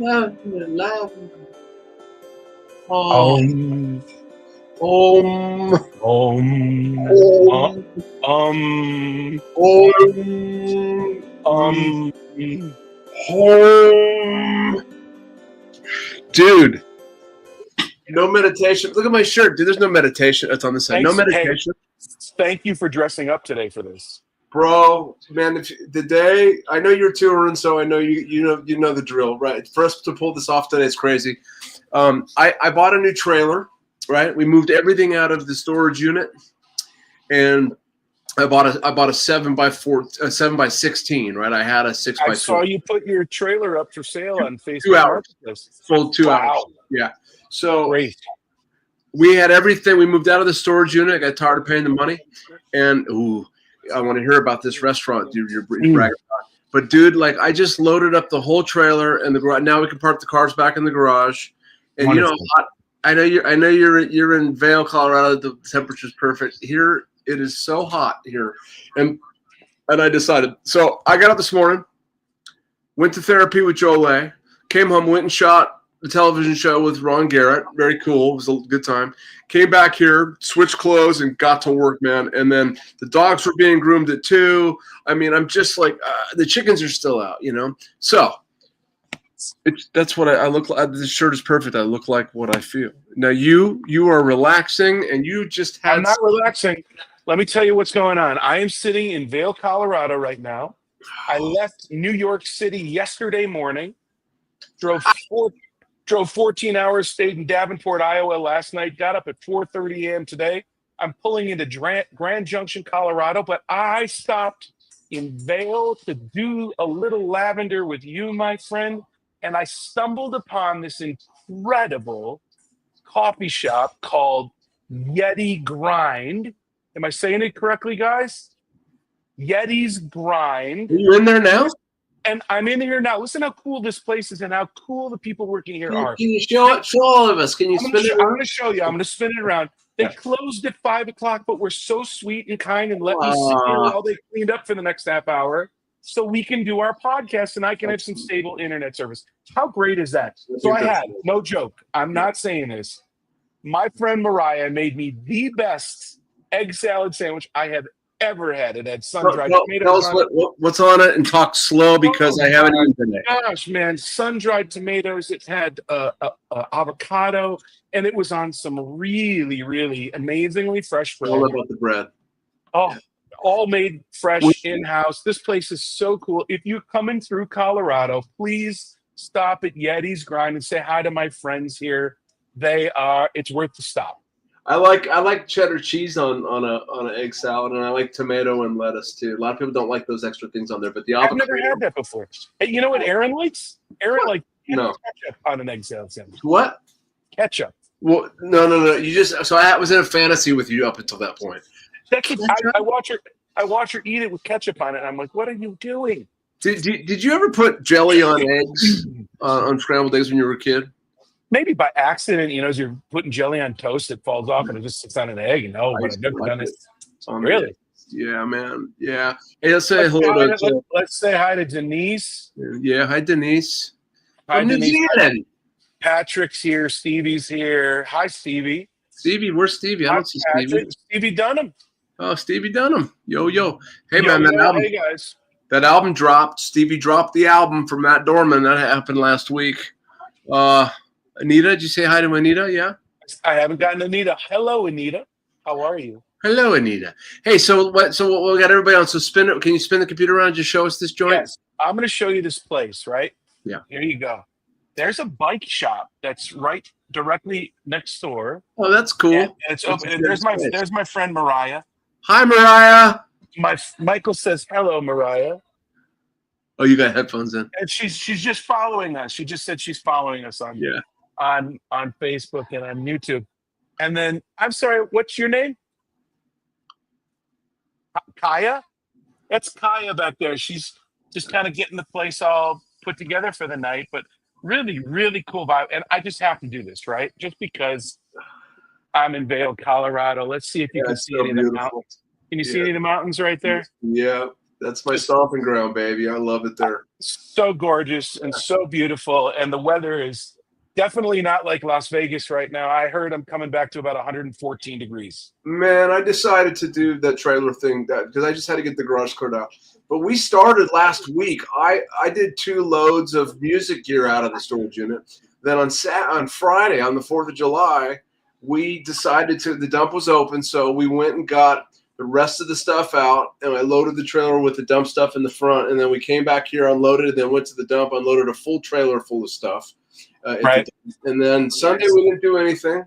Um, Om. um, Om. um, Om. home. Dude, no meditation. Look at my shirt, dude. There's no meditation. It's on the side. No Thanks. Hey, meditation. thank you for dressing up today for this. Bro, man, the day I know you're touring, so I know you know the drill, right? For us to pull this off today, it's crazy. I bought a new trailer, right? We moved everything out of the storage unit, and I bought a 7x4, a 7x16, right? I had a 6x2. I saw you put your trailer up for sale on Facebook 2 hours. Marketplace. Full 2 hours. Wow. Yeah. So Great. we had everything. We moved out of the storage unit. I got tired of paying the money, and I want to hear about this restaurant you're bragging about. But dude, like I just loaded up the whole trailer and the garage. Now we can park the cars back in the garage. And Wonderful. I know you're in Vail, Colorado. The temperature's perfect. Here it is so hot here. And I decided. So I got up this morning, went to therapy with Joe Lay, came home, went and shot the television show with Ron Garrett. Very cool. It was a good time. Came back here, switched clothes, and got to work, man. And then the dogs were being groomed at 2. I mean, I'm just like, the chickens are still out, you know? So that's what I look like. This shirt is perfect. I look like what I feel. Now you are relaxing, and you just had. I'm not relaxing. Let me tell you what's going on. I am sitting in Vail, Colorado right now. I left New York City yesterday morning, drove 14 hours, stayed in Davenport, Iowa last night, got up at 4:30 a.m. today. I'm pulling into Grand Junction, Colorado, but I stopped in Vail to do a little lavender with you, my friend, and I stumbled upon this incredible coffee shop called Yeti Grind. Am I saying it correctly, guys? Yeti's Grind. Are you in there now? And I'm in here now. Listen how cool this place is and how cool the people working here are. Can you show all of us? Can you spin it? I'm going to show you. I'm going to spin it around. They closed at 5 o'clock, but were so sweet and kind and let me sit here while they cleaned up for the next half hour so we can do our podcast and I can have some stable internet service. How great is that? So I had, no joke, I'm not saying this. My friend Mariah made me the best egg salad sandwich I have ever had. It had sun-dried tomatoes. Tell us what's on it and talk slow because I haven't eaten it. Gosh, man, sun-dried tomatoes. It had avocado, and it was on some really, really amazingly fresh bread. All about the bread. Oh, all made fresh in-house. This place is so cool. If you're coming through Colorado, please stop at Yeti's Grind and say hi to my friends here. It's worth the stop. I like cheddar cheese on an egg salad, and I like tomato and lettuce too. A lot of people don't like those extra things on there, but I've never had that before. Hey, you know what Aaron likes? Aaron likes ketchup on an egg salad sandwich. What? Ketchup. Well, no. I was in a fantasy with you up until that point. I watch her eat it with ketchup on it, and I'm like, what are you doing? Did you ever put jelly on eggs on scrambled eggs when you were a kid? Maybe by accident, as you're putting jelly on toast, it falls off and it just sits on an egg. No, but I've never done it. Really? Yeah, man. Yeah. Hey, let's say hello to. Let's say hi to Denise. Yeah, hi Denise. Hi Denise. Patrick's here. Stevie's here. Hi Stevie. Stevie, where's Stevie? I don't see Stevie. Stevie Dunham. Oh, Stevie Dunham. Yo. Hey, man, that album. Hey guys. That album dropped. Stevie dropped the album from Matt Dorman. That happened last week. Anita, did you say hi to Anita? Yeah. I haven't gotten Anita. Hello, Anita. How are you? Hello, Anita. Hey, so we got everybody on. So spin it. Can you spin the computer around and just show us this joint? Yes. I'm going to show you this place, right? Yeah. Here you go. There's a bike shop that's right directly next door. Oh, that's cool. And it's open. And there's my friend Mariah. Hi, Mariah. Michael says hello, Mariah. Oh, you got headphones in. And she's just following us. She just said she's following us on Facebook and on YouTube. And then I'm sorry, what's your name? Kaya? That's Kaya back there. She's just kind of getting the place all put together for the night, but really, really cool vibe. And I just have to do this, right? Just because I'm in Vail, Colorado. Let's see if you can see any of the mountains. Can you see any of the mountains right there? Yeah. That's my stomping ground, baby. I love it there. So gorgeous and so beautiful, and the weather is definitely not like Las Vegas right now. I heard I'm coming back to about 114 degrees. Man, I decided to do that trailer thing because I just had to get the garage cleared out. But we started last week. I did 2 loads of music gear out of the storage unit. Then on Friday, on the 4th of July, we decided the dump was open, so we went and got the rest of the stuff out, and I loaded the trailer with the dump stuff in the front, and then we came back here, unloaded it, then went to the dump, unloaded a full trailer full of stuff. Right. And then Sunday we didn't do anything,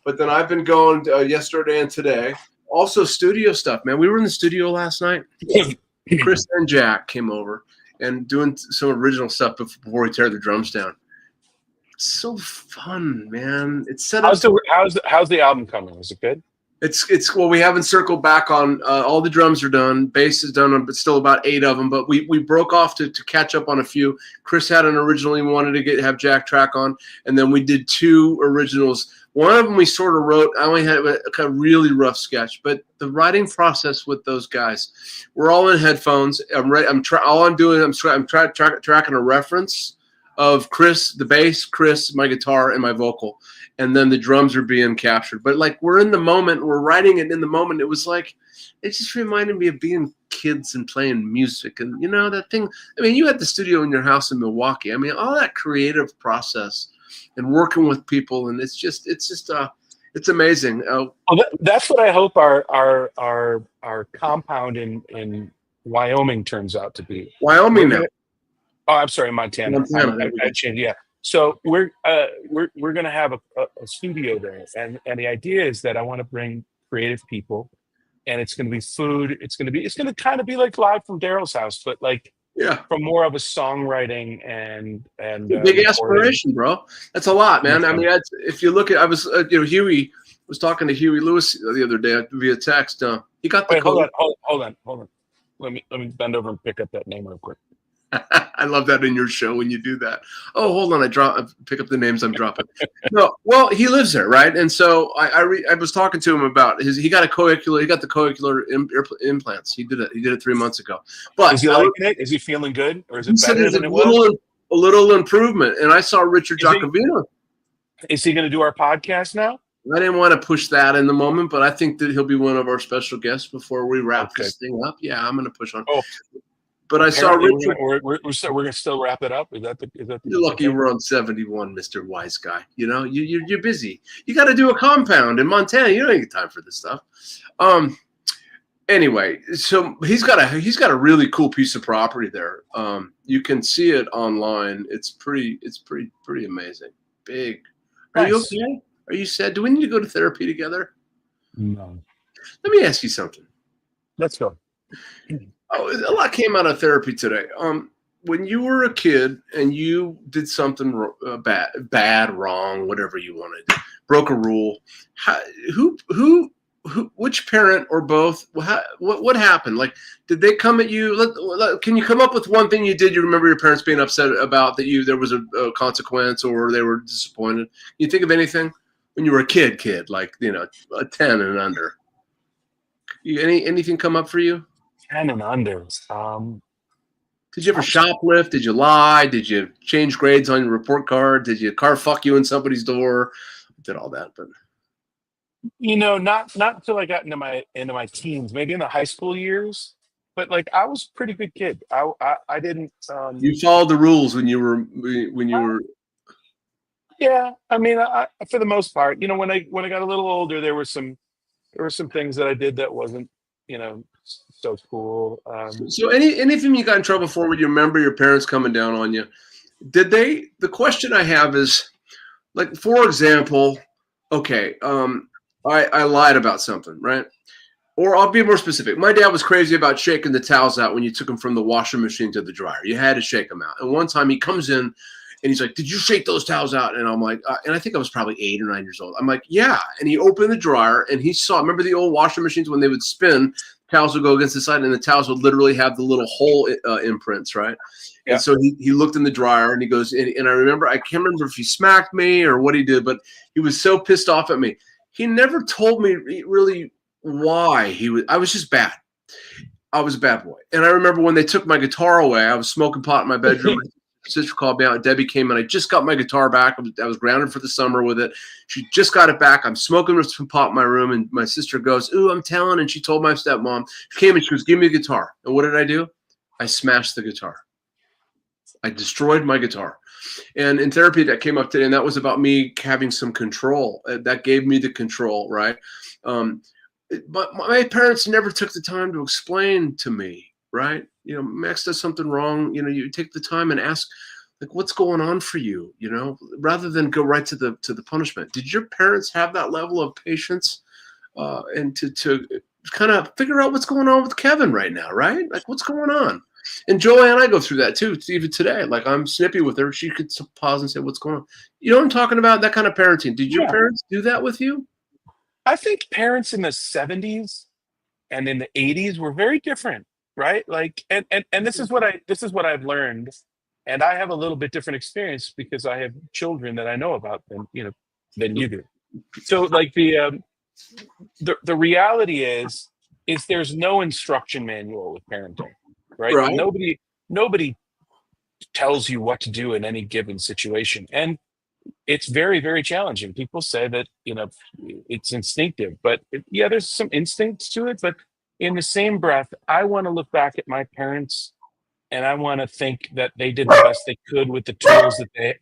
but then I've been going yesterday and today. Also studio stuff, man. We were in the studio last night. Chris and Jack came over and doing some original stuff before we tear the drums down. So fun, man. It's set up. How's the album coming? Is it good? It's well, we haven't circled back on all the drums are done, bass is done, but still about 8 of them. But we broke off to catch up on a few. Chris hadn't originally wanted to have Jack track on, and then we did 2 originals. One of them we sort of wrote. I only had a really rough sketch, but the writing process with those guys, we're all in headphones. All I'm doing, I'm tracking a reference of Chris, the bass, Chris, my guitar, and my vocal. And then the drums are being captured. But like we're in the moment, we're writing it in the moment. It was like, it just reminded me of being kids and playing music. And, you know, that thing, I mean, you had the studio in your house in Milwaukee. I mean, all that creative process and working with people. And it's amazing. Well, that's what I hope our compound in Wyoming turns out to be. Wyoming now. Oh, I'm sorry, Montana. I changed, yeah. So we're going to have a studio there, and the idea is that I want to bring creative people, and it's going to be food. It's going to kind of be like Live from Daryl's House, but like from more of a songwriting and big aspiration, bro. That's a lot, man. I mean, if you look at, Huey was talking to Huey Lewis the other day via text. He got the code. Hold on. Let me bend over and pick up that name real quick. I love that in your show when you do that. Oh, hold on. I pick up the names I'm dropping. No, well, he lives there, right? And so I was talking to him about he got the cochlear implants. He did it 3 months ago. But is he liking it? Is he feeling good, or is it better than it was? A little improvement. And I saw Richard Giacovino. Is he going to do our podcast now? I didn't want to push that in the moment, but I think that he'll be one of our special guests before we wrap this thing up. Yeah, I'm going to push on. Oh. But I saw Richard. We're going to still wrap it up. Is that you're lucky we're on 71, Mr. Wise Guy. You know, you're busy. You got to do a compound in Montana. You don't have time for this stuff. Anyway, so he's got a really cool piece of property there. You can see it online. It's pretty amazing. Big. Are you okay? Are you sad? Do we need to go to therapy together? No. Let me ask you something. Let's go. Oh, a lot came out of therapy today. When you were a kid and you did something bad, wrong, whatever you wanted, broke a rule, which parent or both? What happened? Like, did they come at you? Can you come up with one thing you did? You remember your parents being upset about that there was a consequence or they were disappointed? You think of anything when you were a kid, like a 10 and under? Anything come up for you? 10 and under. Did you ever shoplift? Did you lie? Did you change grades on your report card? Did your car fuck you in somebody's door? I did all that, but not until I got into my teens, maybe in the high school years. But like I was a pretty good kid. I didn't. You followed the rules when you were. Yeah, I mean, for the most part, when I got a little older, there were some things that I did that wasn't, so cool. So anything you got in trouble for, would you remember your parents coming down on you? Did they? The question I have is, like, for example, okay, I lied about something, right? Or I'll be more specific. My dad was crazy about shaking the towels out when you took them from the washing machine to the dryer. You had to shake them out. And one time he comes in and he's like, "Did you shake those towels out?" And I'm like, and I think I was probably 8 or 9 years old. I'm like, "Yeah." And he opened the dryer and he saw. Remember the old washing machines when they would spin? Towels would go against the side, and the towels would literally have the little hole imprints, right? Yeah. And so he looked in the dryer, and he goes, and I remember, I can't remember if he smacked me or what he did, but he was so pissed off at me. He never told me really why he was. I was just bad. I was a bad boy. And I remember when they took my guitar away, I was smoking pot in my bedroom. My sister called me out. Debbie came and I just got my guitar back. I was grounded for the summer with it. She just got it back. I'm smoking some pot in my room. And my sister goes, ooh, I'm telling. And she told my stepmom. She came and she goes, give me a guitar. And what did I do? I smashed the guitar. I destroyed my guitar. And in therapy, that came up today. And that was about me having some control. That gave me the control, right? But my parents never took the time to explain to me, right? You know, Max does something wrong. You know, you take the time and ask, like, what's going on for you? You know, rather than go right to the punishment. Did your parents have that level of patience and to kind of figure out what's going on with Kevin right now, right? Like, what's going on? And Joanne and I go through that too, even today. Like, I'm snippy with her. She could pause and say, what's going on? You know what I'm talking about? That kind of parenting. Did your parents do that with you? I think parents in the 70s and in the 80s were very different, right? Like, and this is what I've learned, and I have a little bit different experience because I have children that I know about than you do. So, like, the reality is there's no instruction manual with parenting, right? Right. Nobody tells you what to do in any given situation, and it's very, very challenging. People say that, it's instinctive, but there's some instincts to it. But in the same breath, I want to look back at my parents and I want to think that they did the best they could with the tools that they.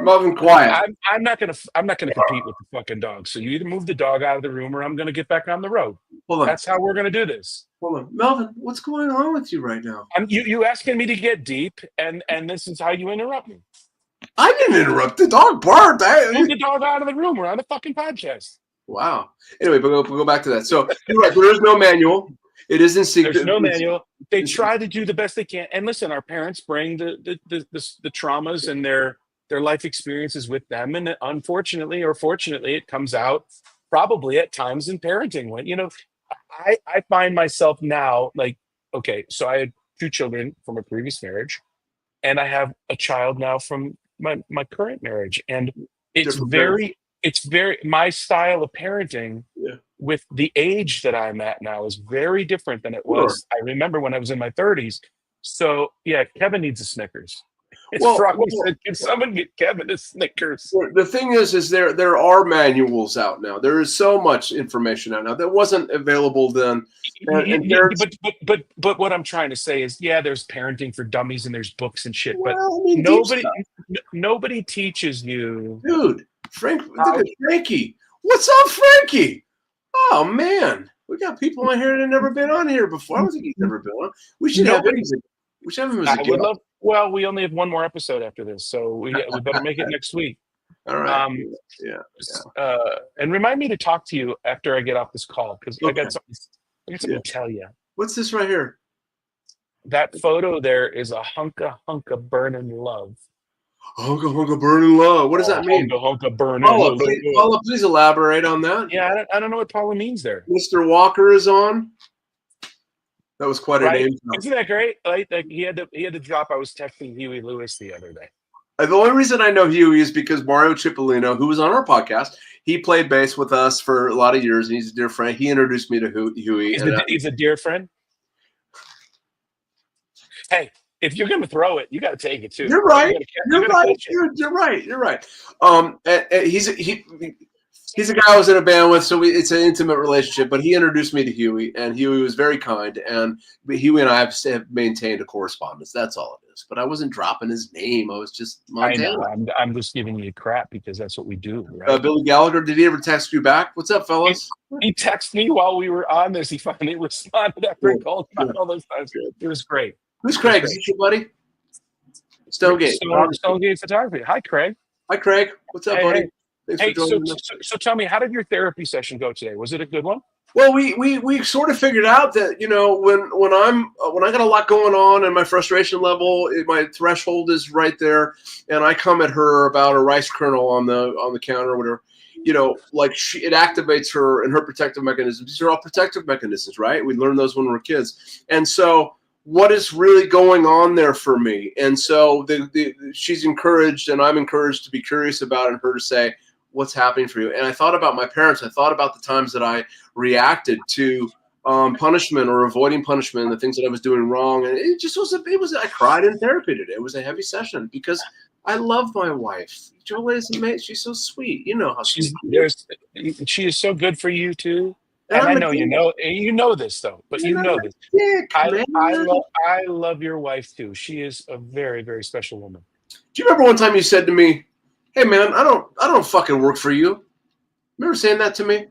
Loving quiet. I'm not gonna compete with the fucking dog. So you either move the dog out of the room or I'm gonna get back on the road. Hold on. That's how we're gonna do this. Hold on, Melvin. What's going on with you right now? You asking me to get deep, and this is how you interrupt me. I didn't interrupt. The dog barked. Move the dog out of the room. We're on a fucking podcast. Wow. Anyway, but we'll go back to that. So you're right. There is no manual. It is instinctive. There's no manual. They try to do the best they can. And listen, our parents bring the traumas and their life experiences with them. And unfortunately or fortunately, it comes out probably at times in parenting. When, I find myself now, like, okay, so I had 2 children from a previous marriage, and I have a child now from my current marriage. And it's very my style of parenting with the age that I'm at now is very different than it was. I remember when I was in my 30s. So yeah, Kevin needs a Snickers. Froggy said, can someone get Kevin a Snickers? The thing is there are manuals out now. There is so much information out now that wasn't available then. But what I'm trying to say is, there's parenting for dummies and there's books and shit. But nobody teaches you. Dude, look at Frankie. What's up, Frankie? Oh man, we got people on here that have never been on here before. I don't think he's never been on. We should have him. We should have him as a guest. Well, we only have one more episode after this, so we better make it next week. All right. And remind me to talk to you after I get off this call, because I got something to tell you. What's this right here? That photo there is a hunka burning love. Hunka burning love. What does that mean? Hunka burning love. Paula, please elaborate on that. Yeah, I don't know what Paula means there. Mr. Walker is on. That was quite a name. Isn't that great? Like he had to drop. I was texting Huey Lewis the other day. The only reason I know Huey is because Mario Cipollino, who was on our podcast, he played bass with us for a lot of years, and he's a dear friend. He introduced me to Huey. He's a dear friend. Hey, if you're going to throw it, you got to take it too. You're right. You're right. He's a guy I was in a band with, so it's an intimate relationship. But he introduced me to Huey, and Huey was very kind. And Huey and I have maintained a correspondence. That's all it is. But I wasn't dropping his name. I was just Montana. I know. I'm just giving you crap because that's what we do, right? Billy Gallagher, did he ever text you back? What's up, fellas? He texted me while we were on this. He finally responded after he called all those times. It was great. Who's Craig? Is he your buddy? Stonegate. Stonegate Photography. Hi, Craig. Hi, Craig. What's up, buddy? Hey, so tell me, how did your therapy session go today? Was it a good one? Well, we sort of figured out that, when I got a lot going on and my frustration level, my threshold is right there, and I come at her about a rice kernel on the counter or whatever, it activates her and her protective mechanisms. These are all protective mechanisms, right? We learned those when we were kids, and so what is really going on there for me? And so she's encouraged, and I'm encouraged to be curious about it, and her to say, what's happening for you? And I thought about my parents. I thought about the times that I reacted to punishment or avoiding punishment, the things that I was doing wrong. And it just was, I cried in therapy today. It was a heavy session because I love my wife. Jolie is amazing. She's so sweet. You know how sweet She is so good for you too. and And I I'm a know you know this though, but you know this. dick, man. I love your wife too. She is a very, very special woman. Do you remember one time you said to me, "Hey man, I don't fucking work for you"? Remember saying that to me?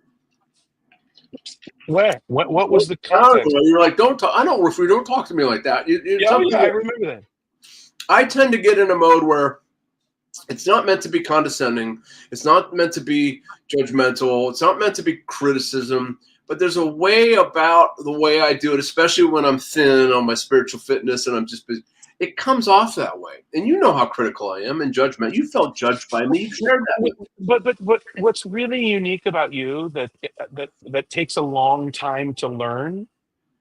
Where? What was the context? You're like, "Don't talk. I don't work for you. Don't talk to me like that." Yeah, I remember that. I tend to get in a mode where it's not meant to be condescending. It's not meant to be judgmental. It's not meant to be criticism. But there's a way about the way I do it, especially when I'm thin on my spiritual fitness and I'm just busy. It comes off that way. And you know how critical I am and judgment. You felt judged by me. You shared that with me. But what's really unique about you that takes a long time to learn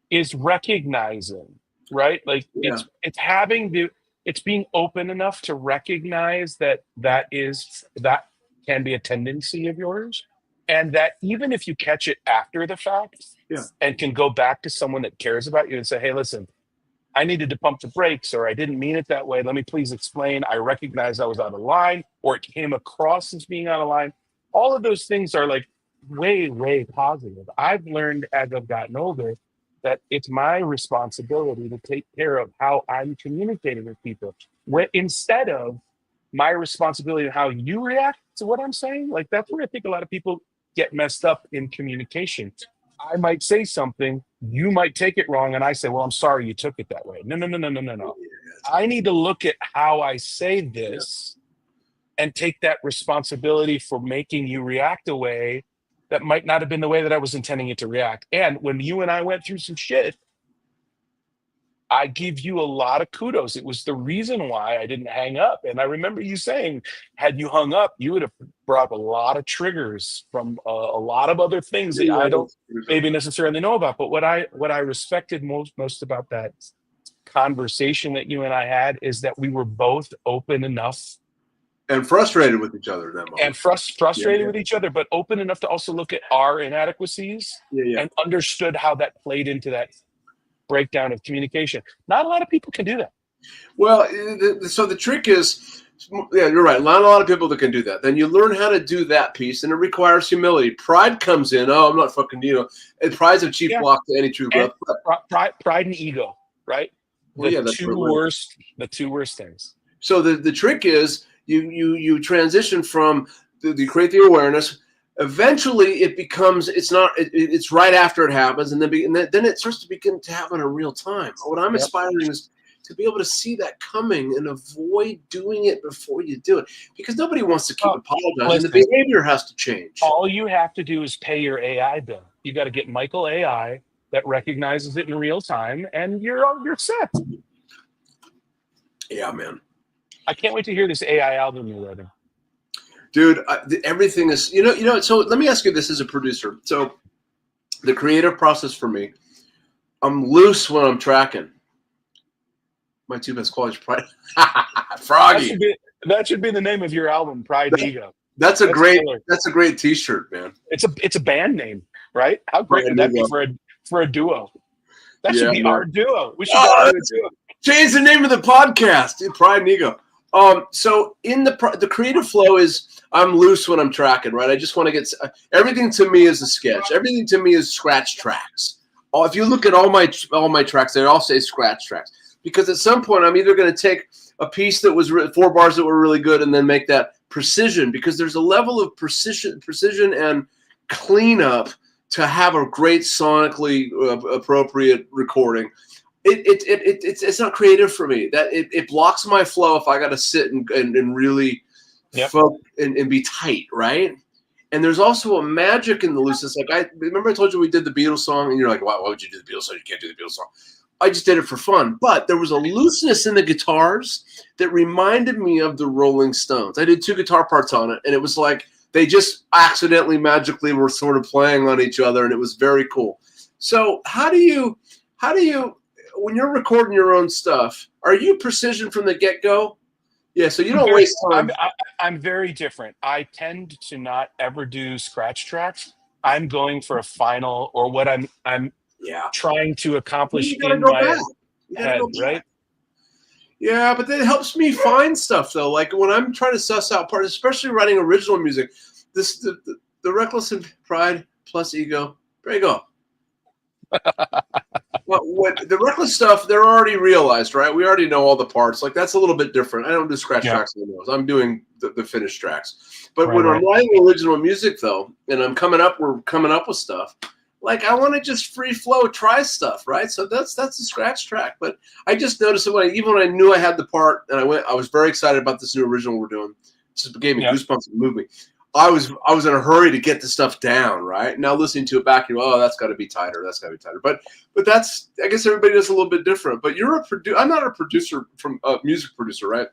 is recognizing, right? Like it's being open enough to recognize that can be a tendency of yours, and that even if you catch it after the fact, and can go back to someone that cares about you and say, "Hey, listen, I needed to pump the brakes, or I didn't mean it that way. Let me please explain. I recognize I was out of line, or it came across as being out of line." All of those things are like way, way positive. I've learned as I've gotten older that it's my responsibility to take care of how I'm communicating with people, instead of my responsibility of how you react to what I'm saying. Like that's where I think a lot of people get messed up in communication. I might say something, you might take it wrong, and I say, "Well, I'm sorry you took it that way." No. I need to look at how I say this and take that responsibility for making you react a way that might not have been the way that I was intending it to react. And when you and I went through some shit, I give you a lot of kudos. It was the reason why I didn't hang up. And I remember you saying, had you hung up, you would have brought up a lot of triggers from a lot of other things that I don't maybe necessarily know about. But what I respected most about that conversation that you and I had is that we were both open enough and frustrated with each other. That moment. And frustrated with each other, but open enough to also look at our inadequacies and understood how that played into that breakdown of communication. Not a lot of people can do that. Well, so the trick is, you're right. Not a lot of people that can do that. Then you learn how to do that piece, and it requires humility. Pride comes in. Oh, I'm not fucking, and pride's a chief block to any true growth. Pride and ego, right? The two worst things. So the trick is you transition from you create the awareness. Eventually, it becomes it's right after it happens, and then it starts to begin to happen in real time. What I'm aspiring is to be able to see that coming and avoid doing it before you do it, because nobody wants to keep apologizing. The behavior has to change. All you have to do is pay your AI bill. You got to get Michael AI that recognizes it in real time, and you're set. Yeah, man. I can't wait to hear this AI album you're writing. Dude, everything is, so let me ask you this as a producer. So the creative process for me, I'm loose when I'm tracking. My two best qualities, pride. Froggy. That should be the name of your album, Pride and Ego. That's a great t-shirt, man. It's a band name, right? How great would that be for a duo? That should be our duo. We should do a duo. Change the name of the podcast, Pride and Ego. So in the creative flow is I'm loose when I'm tracking, right? I just want to get everything to me is a sketch. Everything to me is scratch tracks. If you look at all my tracks, they all say scratch tracks, because at some point I'm either going to take a piece that was 4 bars that were really good and then make that precision, because there's a level of precision and cleanup to have a great sonically appropriate recording. It's not creative for me. That it blocks my flow if I got to sit and really and be tight, right? And there's also a magic in the looseness. Like I remember I told you we did the Beatles song, and you're like, why would you do the Beatles song? You can't do the Beatles song. I just did it for fun. But there was a looseness in the guitars that reminded me of the Rolling Stones. I did 2 guitar parts on it, and it was like they just accidentally, magically were sort of playing on each other, and it was very cool. So how do you when you're recording your own stuff, are you precision from the get-go? Yeah, so you don't waste time. I'm very different. I tend to not ever do scratch tracks. I'm going for a final, or what I'm Yeah. trying to accomplish You gotta in go my back. You gotta head, go back. right? Yeah, but that helps me find stuff though. Like when I'm trying to suss out parts, especially writing original music, the reckless and pride plus ego. There you go. What the reckless stuff, they're already realized, right? We already know all the parts. Like that's a little bit different. I don't do scratch Yeah. tracks on those. I'm doing the finished tracks. But Right, when right. I'm writing original music though, and we're coming up with stuff. Like I want to just free flow, try stuff, right? So that's a scratch track. But I just noticed that even when I knew I had the part, and I was very excited about this new original we're doing. It just gave me goosebumps and moved me. I was in a hurry to get the stuff down, right? Now listening to it back, that's got to be tighter. That's got to be tighter. But that's, I guess everybody does a little bit different. But you're a producer. I'm not a producer from a music producer, right?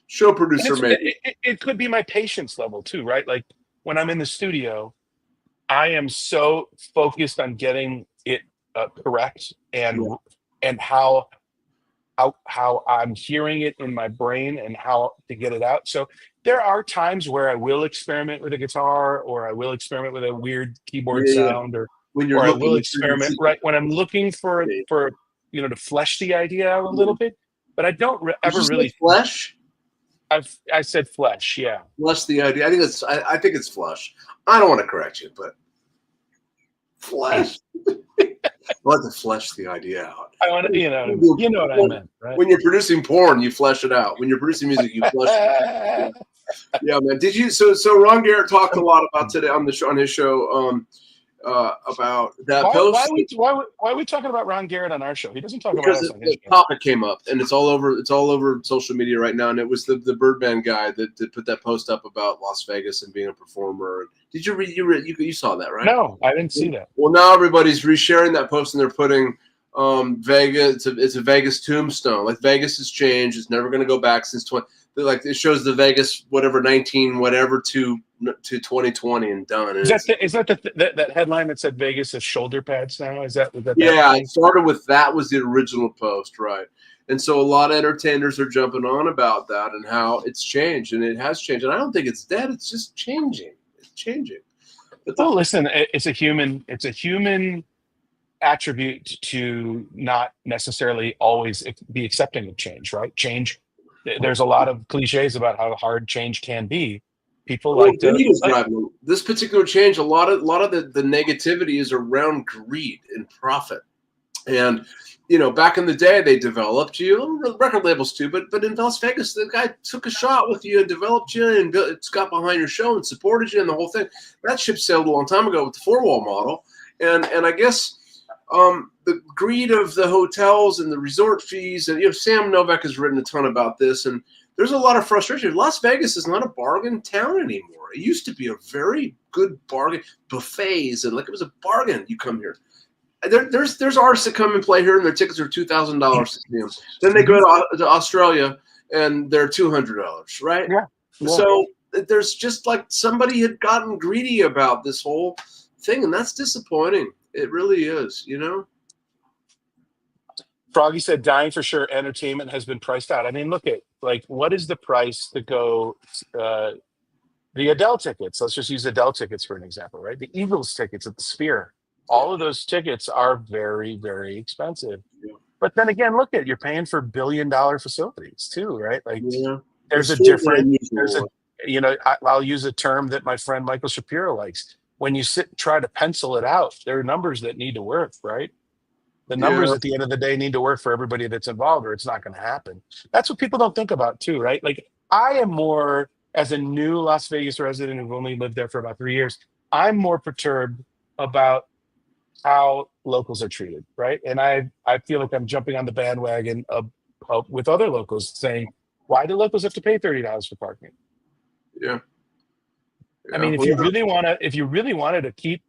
Show producer, maybe. It could be my patience level too, right? Like when I'm in the studio, I am so focused on getting it correct and how I'm hearing it in my brain and how to get it out. So there are times where I will experiment with a guitar, or I will experiment with a weird keyboard sound, or when you're I looking, will experiment right when I'm looking for to flesh the idea out a little bit. But I don't ever really flesh. I said flesh, yeah. Flesh the idea. I think it's flesh. I don't want to correct you, but flesh. Let the flesh the idea out. I want to, you know what I meant, right? When you're producing porn, you flesh it out. When you're producing music, you flesh it out. Yeah, man. Did you? So Ron Garrett talked a lot about today on his show about that post. Why are we talking about Ron Garrett on our show? He doesn't talk about us on his show. The topic came up, and it's all over social media right now. And it was the Birdman guy that put that post up about Las Vegas and being a performer. Did you read? You saw that, right? No, I didn't see that. Well, now everybody's resharing that post, and they're putting Vegas. It's a Vegas tombstone. Like Vegas has changed. It's never going to go back since 20. Like it shows the Vegas 19 whatever to 2020 and done. And is that that headline that said Vegas has shoulder pads now? Is that yeah? It started with that was the original post, right? And so a lot of entertainers are jumping on about that and how it's changed, and it has changed. And I don't think it's dead. It's just changing. It's changing. Well, listen, it's a human attribute to not necessarily always be accepting of change, right? Change. There's a lot of cliches about how hard change can be. People like to this particular change. A lot of the negativity is around greed and profit. And back in the day, they developed you, record labels too. But in Las Vegas, the guy took a shot with you and developed you and got behind your show and supported you and the whole thing. That ship sailed a long time ago with the 4-wall model. And I guess the greed of the hotels and the resort fees, and Sam Novak has written a ton about this, and there's a lot of frustration. Las Vegas is not a bargain town anymore. It used to be a very good bargain, buffets, and like it was a bargain. You come here. There's artists that come and play here, and their tickets are $2,000 to see them. Then they go to Australia, and they're $200, right? Yeah. So there's just like somebody had gotten greedy about this whole thing, and that's disappointing. It really is, Froggy said, dying for sure, entertainment has been priced out. I mean, look at, what is the price to go, the Adele tickets? Let's just use Adele tickets for an example, right? The Eagles tickets at the Sphere. All of those tickets are very, very expensive. Yeah. But then again, look at, you're paying for billion-dollar facilities too, right? There's a different, I'll use a term that my friend Michael Shapiro likes. When you sit and try to pencil it out, there are numbers that need to work, right? The numbers at the end of the day need to work for everybody that's involved, or it's not going to happen. That's what people don't think about too, right? Like I am more, as a new Las Vegas resident who've only lived there for about 3 years, I'm more perturbed about how locals are treated, right? And I feel like I'm jumping on the bandwagon with other locals saying, why do locals have to pay $30 for parking? Yeah. I mean, if you really wanted to keep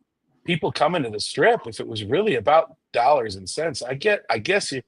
people coming to the Strip, if it was really about dollars and cents, I guess you're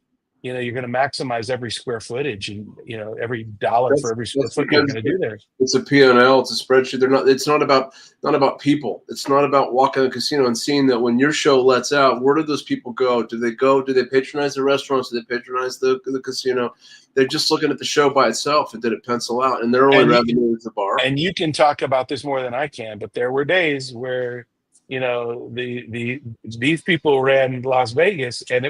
going to maximize every square footage and every dollar for every square foot you're going to do there. It's a P&L, it's a spreadsheet. It's not about people. It's not about walking the casino and seeing that when your show lets out, where do those people go? Do they patronize the restaurants? Do they patronize the casino? They're just looking at the show by itself, and did it pencil out? And their only revenue is the bar. And you can talk about this more than I can, but there were days where these people ran Las Vegas, and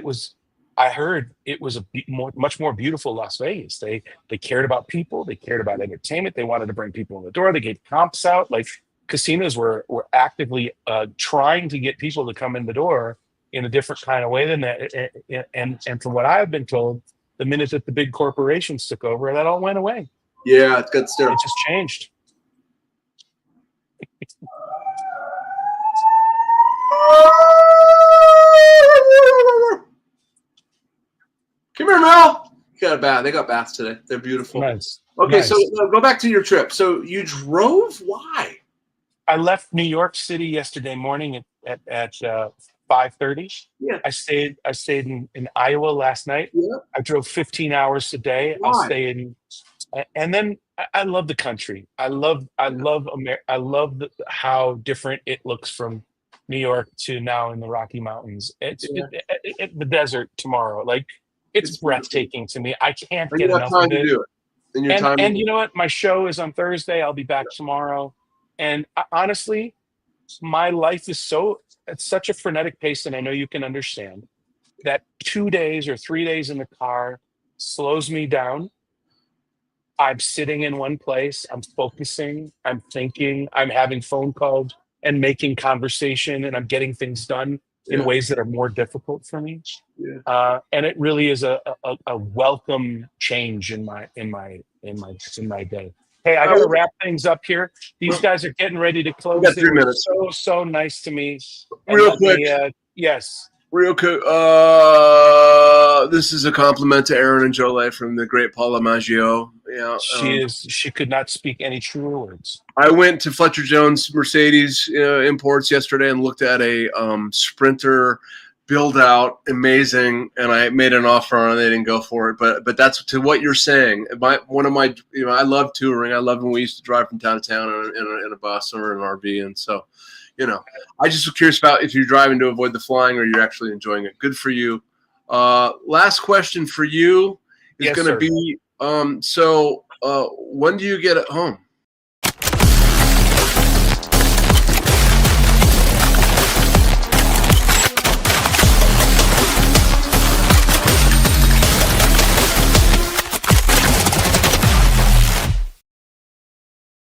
I heard it was much more beautiful Las Vegas. They cared about people, they cared about entertainment, they wanted to bring people in the door, they gave comps out. Like casinos were actively trying to get people to come in the door in a different kind of way than that. And from what I've been told, the minute that the big corporations took over, that all went away. Yeah, it's good stuff. It just changed. Come here, Mel. You got a bath. They got baths today. They're beautiful. Nice. Okay, Nice. so go back to your trip. So you drove? Why? I left New York City yesterday morning at 5:30. Yeah. I stayed in Iowa last night. Yeah. I drove 15 hours a day. Why? I'll stay in, and then I love the country. I love America. I love how different it looks from New York to now in the Rocky Mountains. It's the desert tomorrow. Like it's breathtaking to me. I can't And get you have enough time of to it. do it. And you know what? My show is on Thursday. I'll be back tomorrow. And honestly, my life is at such a frenetic pace, and I know you can understand that 2 days or 3 days in the car slows me down. I'm sitting in one place. I'm focusing. I'm thinking. I'm having phone calls and making conversation, and I'm getting things done in ways that are more difficult for me. Yeah. And it really is a welcome change in my day. Hey, I got to wrap things up here. These guys are getting ready to close. We got 3 They were minutes. so nice to me. Real quick. Yes. Real quick. This is a compliment to Aaron and Jolie from the great Paula Maggio. Yeah, She could not speak any truer words. I went to Fletcher Jones Mercedes Imports yesterday and looked at a Sprinter build out, amazing, and I made an offer on it. They didn't go for it, but that's to what you're saying. I love touring. I love when we used to drive from town to town in a bus or an RV, and so. I just was curious about if you're driving to avoid the flying or you're actually enjoying it. Good for you. Last question for you is going to be, when do you get home?